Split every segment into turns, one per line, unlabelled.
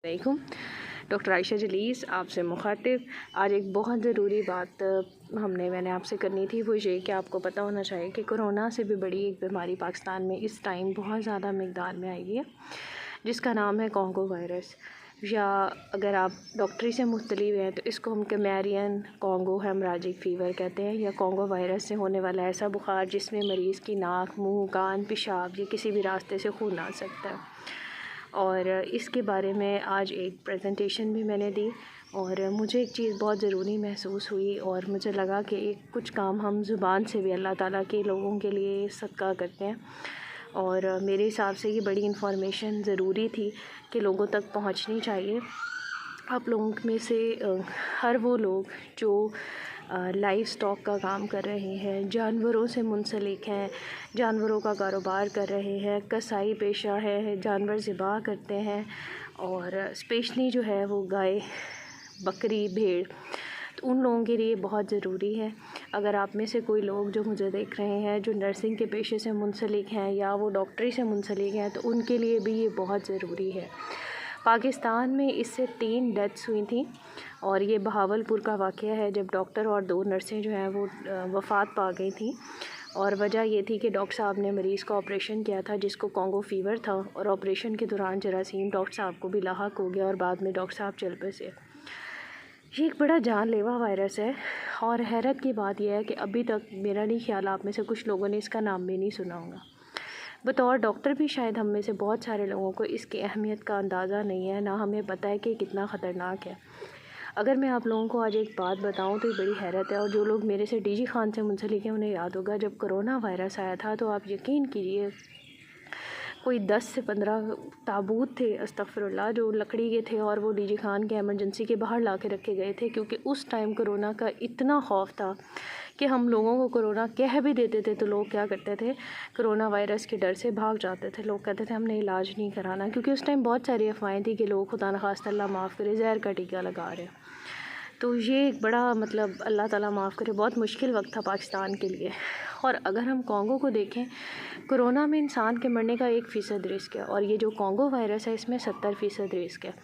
वालेकुम। डॉक्टर आयशा जलीस आपसे मुखातिब। आज एक बहुत ज़रूरी बात मैंने आपसे करनी थी, वो ये कि आपको पता होना चाहिए कि कोरोना से भी बड़ी एक बीमारी पाकिस्तान में इस टाइम बहुत ज़्यादा मिक़दार में आई है, जिसका नाम है कॉन्गो वायरस, या अगर आप डॉक्टरी से मुख्तलिफ हैं तो इसको हम कैमेरियन कॉन्गो हेमराजिक फ़ीवर कहते हैं, या कॉन्गो वायरस से होने वाला ऐसा बुखार जिसमें मरीज़ की नाक, मुँह, कान, पेशाब या किसी भी रास्ते से खून आ सकता है। और इसके बारे में आज एक प्रेजेंटेशन भी मैंने दी और मुझे एक चीज़ बहुत ज़रूरी महसूस हुई और मुझे लगा कि एक कुछ काम हम ज़ुबान से भी अल्लाह ताला के लोगों के लिए सदका करते हैं, और मेरे हिसाब से ये बड़ी इन्फॉर्मेशन ज़रूरी थी कि लोगों तक पहुंचनी चाहिए। आप लोगों में से हर वो लोग जो लाइव स्टॉक का काम कर रहे हैं, जानवरों से मुंसलिक हैं, जानवरों का कारोबार कर रहे हैं, कसाई पेशा है, जानवर ज़िबा करते हैं, और स्पेशली जो है वो गाय, बकरी, भेड़, तो उन लोगों के लिए बहुत ज़रूरी है। अगर आप में से कोई लोग जो मुझे देख रहे हैं जो नर्सिंग के पेशे से मुंसलिक हैं या वो डॉक्टरी से मुंसलिक हैं, तो उनके लिए भी ये बहुत ज़रूरी है। पाकिस्तान में इससे 3 डेथ्स हुई थी और ये बहावलपुर का वाक़या है, जब डॉक्टर और 2 नर्सें जो हैं वो वफ़ात पा गई थी। और वजह ये थी कि डॉक्टर साहब ने मरीज़ का ऑपरेशन किया था जिसको कॉन्गो फ़ीवर था, और ऑपरेशन के दौरान जरासीम डॉक्टर साहब को भी लाहक हो गया और बाद में डॉक्टर साहब चल बसे। ये एक बड़ा जानलेवा वायरस है, और हैरत की बात यह है कि अभी तक मेरा नहीं ख्याल आप में से कुछ लोगों ने इसका नाम भी नहीं सुना होगा। बतौर डॉक्टर भी शायद हम में से बहुत सारे लोगों को इसकी अहमियत का अंदाज़ा नहीं है, ना हमें पता है कि कितना ख़तरनाक है। अगर मैं आप लोगों को आज एक बात बताऊं तो ये बड़ी हैरत है, और जो लोग मेरे से डीजी खान से मुंसलिक हैं उन्हें याद होगा जब कोरोना वायरस आया था तो आप यकीन कीजिए कोई 10 से 15 ताबूत थे, अस्तगफिरुल्लाह, जो लकड़ी के थे और वो डीजी खान के एमरजेंसी के बाहर ला के रखे गए थे, क्योंकि उस टाइम कोरोना का इतना खौफ था कि हम लोगों को कोरोना कह भी देते थे तो लोग क्या करते थे, कोरोना वायरस के डर से भाग जाते थे। लोग कहते थे हमने इलाज नहीं कराना, क्योंकि उस टाइम बहुत सारी अफवाहें थी कि लोग खुदा न खास्ता अल्लाह माफ़ करे जहर का टीका लगा रहे। तो ये एक बड़ा अल्लाह ताला माफ़ करे बहुत मुश्किल वक्त था पाकिस्तान के लिए। और अगर हम कॉन्गो को देखें, कोरोना में इंसान के मरने का 1% रिस्क है, और ये जो कॉन्गो वायरस है इसमें 70% रिस्क है।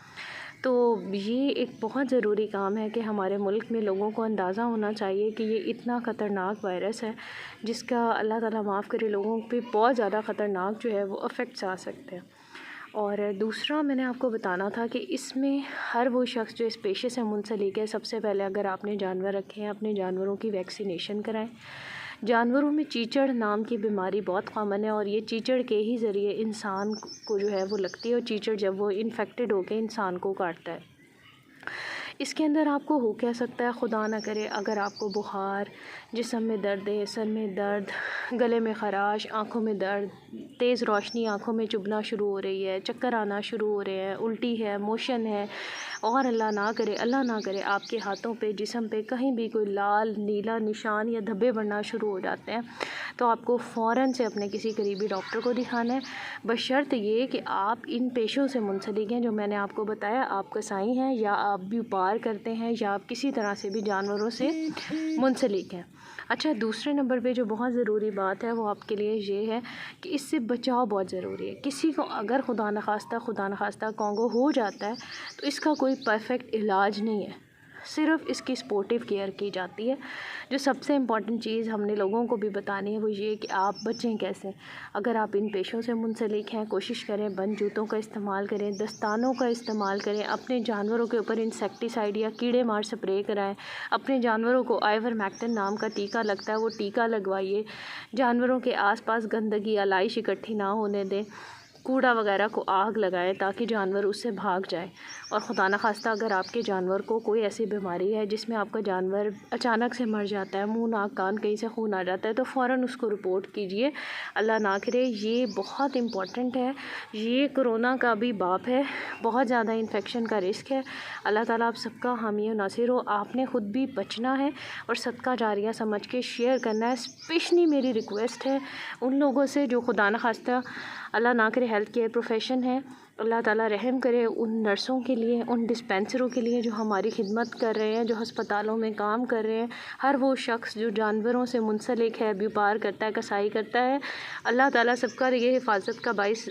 तो ये एक बहुत ज़रूरी काम है कि हमारे मुल्क में लोगों को अंदाज़ा होना चाहिए कि ये इतना ख़तरनाक वायरस है जिसका अल्लाह ताला माफ़ करे लोगों पे बहुत ज़्यादा ख़तरनाक जो है वो अफेक्ट्स आ सकते हैं। और दूसरा मैंने आपको बताना था कि इसमें हर वो शख्स जो इस पेशे से मुंसलिक है, सबसे पहले अगर आपने जानवर रखे हैं अपने जानवरों की वैक्सीनेशन कराएं। जानवरों में चीचड़ नाम की बीमारी बहुत कॉमन है, और ये चीचड़ के ही ज़रिए इंसान को जो है वो लगती है, और चीचड़ जब वो इन्फेक्टेड होकर इंसान को काटता है, इसके अंदर आपको हो क्या सकता है, खुदा ना करे अगर आपको बुखार, जिस्म में दर्द है, सर में दर्द, गले में ख़राश, आँखों में दर्द, तेज़ रोशनी आँखों में चुभना शुरू हो रही है, चक्कर आना शुरू हो रहे हैं, उल्टी है, मोशन है, और अल्लाह ना करे आपके हाथों पे, जिस्म पे कहीं भी कोई लाल नीला निशान या धब्बे बढ़ना शुरू हो जाते हैं, तो आपको फ़ौरन से अपने किसी करीबी डॉक्टर को दिखाना है, बशर्त ये कि आप इन पेशों से मुंसलिक हैं जो मैंने आपको बताया। आप कसाई हैं, या आप व्यापार करते हैं, या आप किसी तरह से भी जानवरों से मुंसलिक हैं। अच्छा, दूसरे नंबर पे जो बहुत ज़रूरी बात है वो आपके लिए ये है कि इससे बचाव बहुत ज़रूरी है। किसी को अगर खुदा न खास्ता कॉन्गो हो जाता है तो इसका कोई परफेक्ट इलाज नहीं है, सिर्फ़ इसकी सपोर्टिव केयर की जाती है। जो सबसे इम्पॉर्टेंट चीज़ हमने लोगों को भी बतानी है वो ये कि आप बचें कैसे। अगर आप इन पेशों से मुंसलिक हैं, कोशिश करें बंद जूतों का इस्तेमाल करें, दस्तानों का इस्तेमाल करें, अपने जानवरों के ऊपर इंसेक्टिसाइड या कीड़े मार स्प्रे कराएं, अपने जानवरों को आइवरमेक्टिन नाम का टीका लगता है वो टीका लगवाइए, जानवरों के आसपास गंदगी आलाइश इकट्ठी ना होने दें, कूड़ा वगैरह को आग लगाएं ताकि जानवर उससे भाग जाए। और खुदा न खास्ता अगर आपके जानवर को कोई ऐसी बीमारी है जिसमें आपका जानवर अचानक से मर जाता है, मुंह नाक कान कहीं से खून आ जाता है, तो फ़ौरन उसको रिपोर्ट कीजिए। अल्लाह ना करे, ये बहुत इम्पॉर्टेंट है। ये कोरोना का भी बाप है, बहुत ज़्यादा इन्फेक्शन का रिस्क है। अल्लाह ताला आप सबका हामी और नासिर हो। आपने ख़ुद भी बचना है और सदका जारिया समझ के शेयर करना है। स्पेशली मेरी रिक्वेस्ट है उन लोगों से जो खुदा न खास्ता अल्लाह ना करे हेल्थ केयर प्रोफेशन है, अल्लाह ताला रहम करे उन नर्सों के लिए, उन डिस्पेंसरों के लिए जो हमारी खिदमत कर रहे हैं, जो हस्पतालों में काम कर रहे हैं, हर वो शख्स जो जानवरों से मुंसलिक है, व्यापार करता है, कसाई करता है। अल्लाह ताला सबका ये हिफाजत का बाइस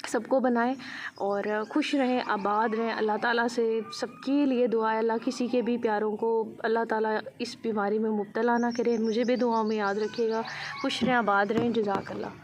सबको बनाएं और खुश रहें, आबाद रहें। अल्लाह ताला से सबके लिए दुआ है, अल्लाह किसी के भी प्यारों को अल्लाह ताला इस बीमारी में मुब्तला ना करे। मुझे भी दुआओं में याद रखिएगा। खुश रहें, आबाद रहें। जज़ाकल्लाह।